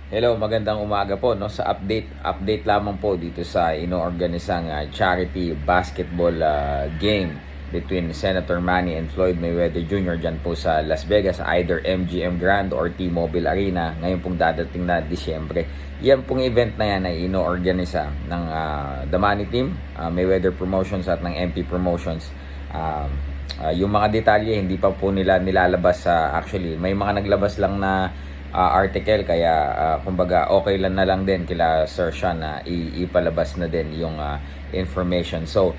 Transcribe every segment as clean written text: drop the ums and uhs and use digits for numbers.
Hello, magandang umaga po no sa update lamang po dito sa inoorganisang charity basketball game between Senator Manny and Floyd Mayweather Jr. diyan po sa Las Vegas, either MGM Grand or T-Mobile Arena ngayon pong dadating na Disyembre. Yan pong event na yan ay inoorganisa ng The Manny Team, Mayweather Promotions at ng MP Promotions. Yung mga detalye hindi pa po nila nilalabas. Actually may mga naglabas lang na article, kaya kumbaga okay lang na lang din kila Sir Sean na ipalabas na din yung information. So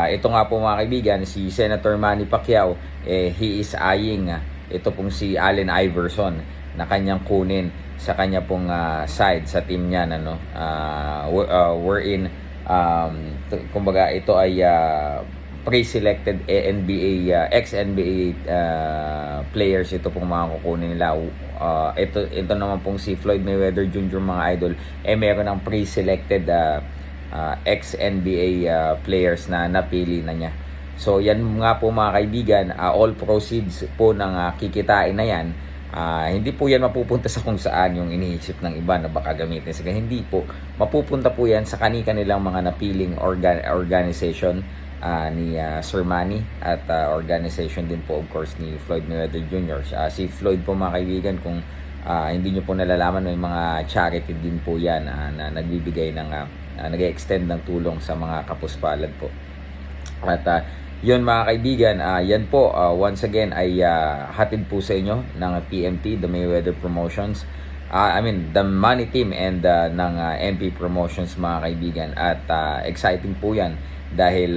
ito nga po mga kaibigan, si Senator Manny Pacquiao, he is eyeing ito pong si Allen Iverson na kanyang kunin sa kanya pong side sa team niya, ano, wherein kumbaga ito ay pre-selected NBA, ex-NBA players ito pong mga kukunin nila. Ito naman pong si Floyd Mayweather Jr. mga idol, meron ng pre-selected ex-NBA players na napili na niya. So yan nga po mga kaibigan, all proceeds po ng kikitain na yan, hindi po yan mapupunta sa kung saan yung iniisip ng iba na baka gamitin sa hindi po. Mapupunta po yan sa kanilang mga napiling organization ni Sir Manny at organization din po of course ni Floyd Mayweather Jr. Si Floyd po mga kaibigan, kung hindi nyo po nalalaman, may mga charity din po yan na nagbibigay ng nag-extend ng tulong sa mga kapuspalad po. At yun mga kaibigan, yan po once again ay hatid po sa inyo ng PMT, the Mayweather Promotions, the Manny Team and ng MP Promotions mga kaibigan. At exciting po yan dahil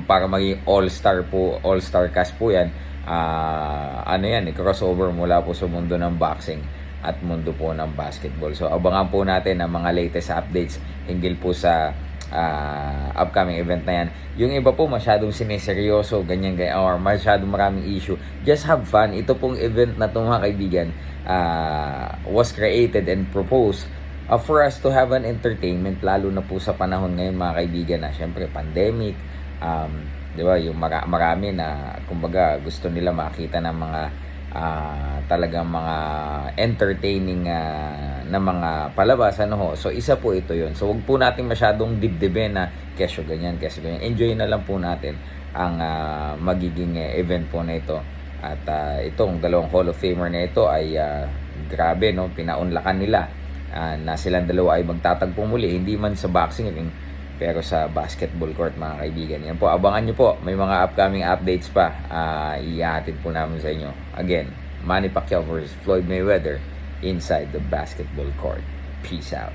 para maging all-star cast po yan. Crossover mula po sa mundo ng boxing at mundo po ng basketball. So abangan po natin ang mga latest updates hinggil po sa upcoming event na yan. Yung iba po masyadong sineseryoso, ganyan or masyadong maraming issue. Just have fun. Ito pong event na ito mga kaibigan was created and proposed for us to have an entertainment, lalo na po sa panahon ngayon mga kaibigan na syempre pandemic, di ba, yung marami na kumbaga gusto nila makita ng mga talagang mga entertaining na mga palabas, ano ho. So isa po ito yun. So wag po natin masyadong dibdibin na kesyo ganyan. Enjoy na lang po natin ang magiging event po na ito. At itong dalawang Hall of Famer na ito ay grabe, no, pinaunlakan nila na silang dalawa ay magtatagpo muli, hindi man sa boxing ring pero sa basketball court mga kaibigan. Yan po, abangan nyo po, may mga upcoming updates pa ihahatid po namin sa inyo. Again, Manny Pacquiao versus Floyd Mayweather inside the basketball court. Peace out.